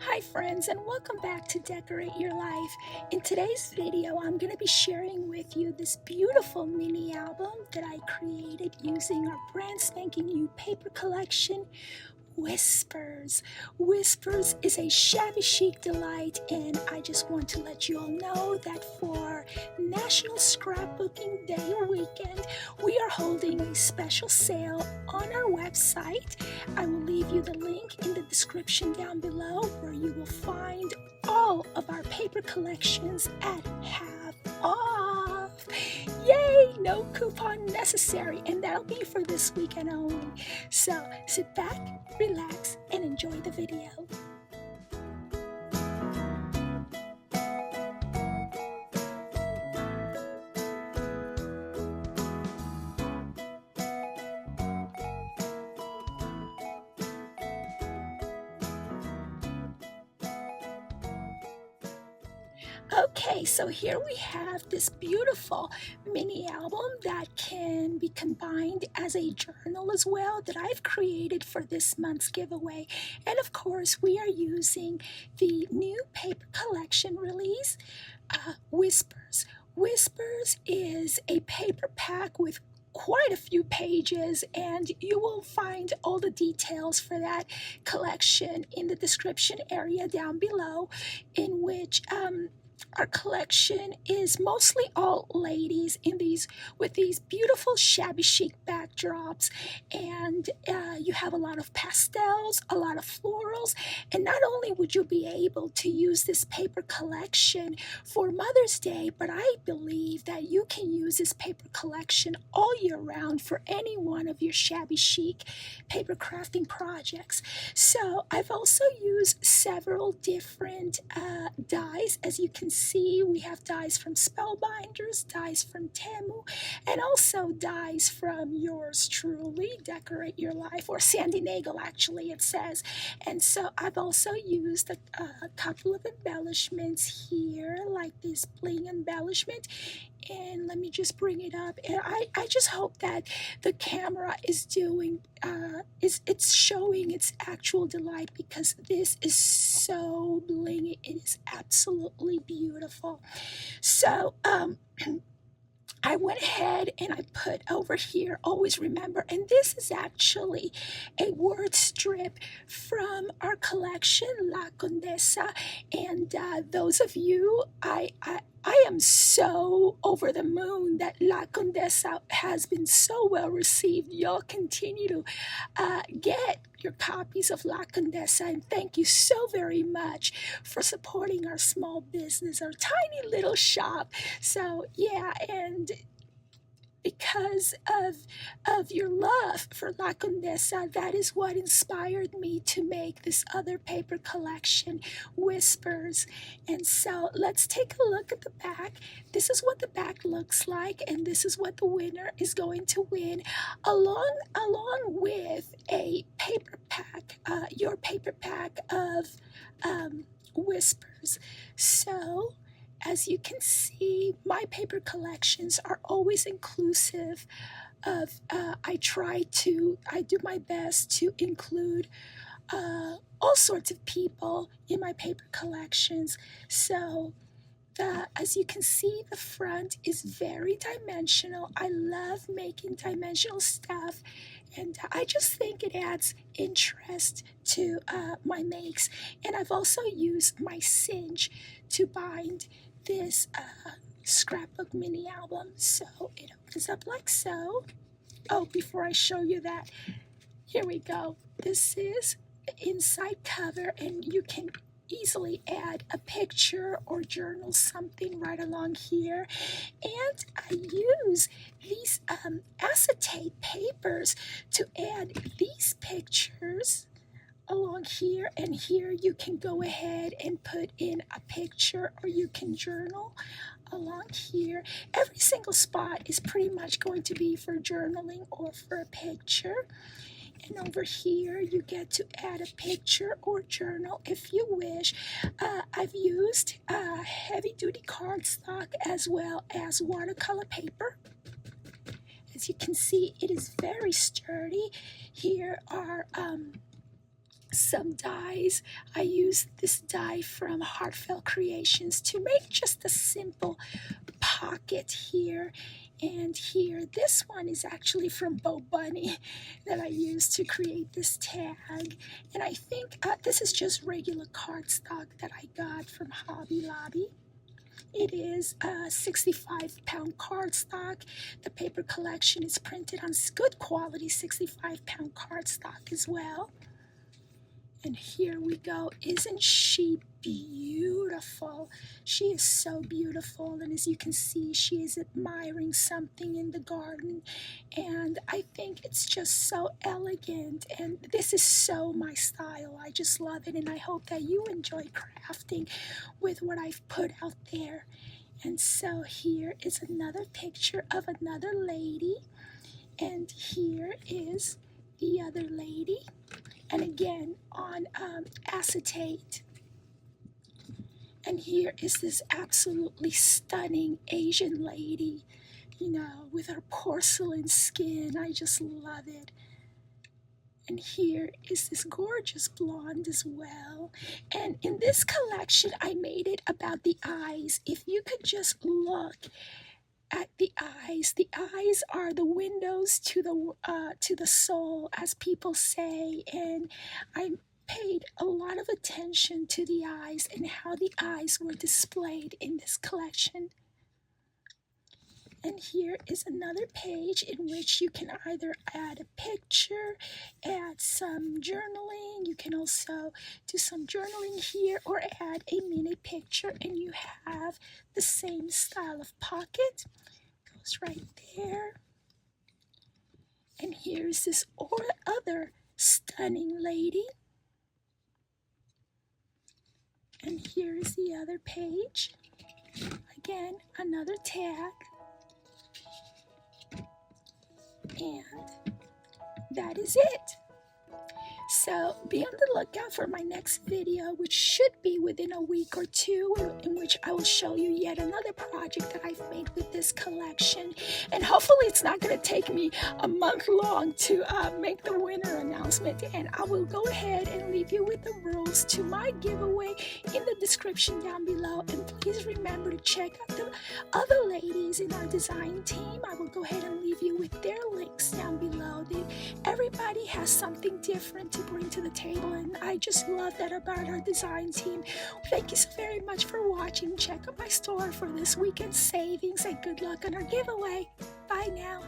Hi friends, and welcome back to Decorate Your Life. In today's video, I'm going to be sharing with you this beautiful mini album that I created using our brand spanking new paper collection, Whispers. Whispers is a shabby chic delight, and I just want to let you all know that for National Scrapbooking Day weekend, we are holding a special sale on our website. I will leave you the link in the description down below where you will find all of our paper collections at half off. Yay! No coupon necessary, and that'll be for this weekend only. So sit back, relax, and enjoy the video. Okay, so here we have this beautiful mini album that can be combined as a journal as well that I've created for this month's giveaway. And of course, we are using the new paper collection release, Whispers. Whispers is a paper pack with quite a few pages, and you will find all the details for that collection in the description area down below, in which our collection is mostly all ladies with these beautiful shabby chic backdrops, and you have a lot of pastels, a lot of florals, and not only would you be able to use this paper collection for Mother's Day, but I believe that you can use this paper collection all year round for any one of your shabby chic paper crafting projects. So I've also used several different dies. As you can see, we have dies from Spellbinders, dies from Temu, and also dies from yours truly, Decorate Your Life, or Sandy Nagel actually it says. And so I've also used a couple of embellishments here, like this bling embellishment. And let me just bring it up. And I just hope that the camera is doing, it's showing its actual delight, because this is so blingy. It is absolutely beautiful. So, I went ahead and I put over here, always remember, and this is actually a word strip from our collection, La Condesa, and those of you, I am so over the moon that La Condesa has been so well received. Y'all continue to get your copies of La Condesa, and thank you so very much for supporting our small business, our tiny little shop. So yeah, and because of your love for La Condesa, that is what inspired me to make this other paper collection, Whispers. And so let's take a look at the back. This is what the back looks like, and this is what the winner is going to win, along with a paper pack, your paper pack of Whispers. So as you can see, my paper collections are always inclusive of, I do my best to include all sorts of people in my paper collections. So as you can see, the front is very dimensional. I love making dimensional stuff, and I just think it adds interest to my makes. And I've also used my cinch to bind this scrapbook mini album. So it opens up like so. Oh, before I show you that, here we go. This is the inside cover, and you can easily add a picture or journal something right along here. And I use these acetate papers to add these pictures along here, and here you can go ahead and put in a picture, or you can journal along here. Every single spot is pretty much going to be for journaling or for a picture. And over here you get to add a picture or journal if you wish. I've used heavy-duty cardstock as well as watercolor paper. As you can see, it is very sturdy. Here are some dies. I used this die from Heartfelt Creations to make just a simple pocket here and here. This one is actually from Bo Bunny that I used to create this tag. And I think this is just regular cardstock that I got from Hobby Lobby. It is a 65-pound cardstock. The paper collection is printed on good quality 65-pound cardstock as well. And here we go. Isn't she beautiful? She is so beautiful. And as you can see, she is admiring something in the garden. And I think it's just so elegant. And this is so my style. I just love it. And I hope that you enjoy crafting with what I've put out there. And so here is another picture of another lady. And here is the other lady. And again on acetate. And here is this absolutely stunning Asian lady, you know, with her porcelain skin. I just love it. And here is this gorgeous blonde as well. And in this collection, I made it about the eyes. If you could just look at the eyes. The eyes are the windows to the soul, as people say, and I paid a lot of attention to the eyes and how the eyes were displayed in this collection. And here is another page in which you can either add a picture, add some journaling. You can also do some journaling here or add a mini picture, and you have the same style of pocket. Goes right there. And here's this other stunning lady. And here's the other page. Again, another tag. And that is it. So be on the lookout for my next video, which should be within a week or two, in which I will show you yet another project that I've made with this collection. And hopefully it's not going to take me a month long to make the winner announcement. And I will go ahead and leave you with the rules to my giveaway in the description down below. And please remember to check out the other ladies in our design team. I will go ahead and leave you with their links down below. Everybody has something different to bring to the table, and I just love that about our design team. Thank you so very much for watching. Check out my store for this weekend savings, and good luck on our giveaway. Bye now.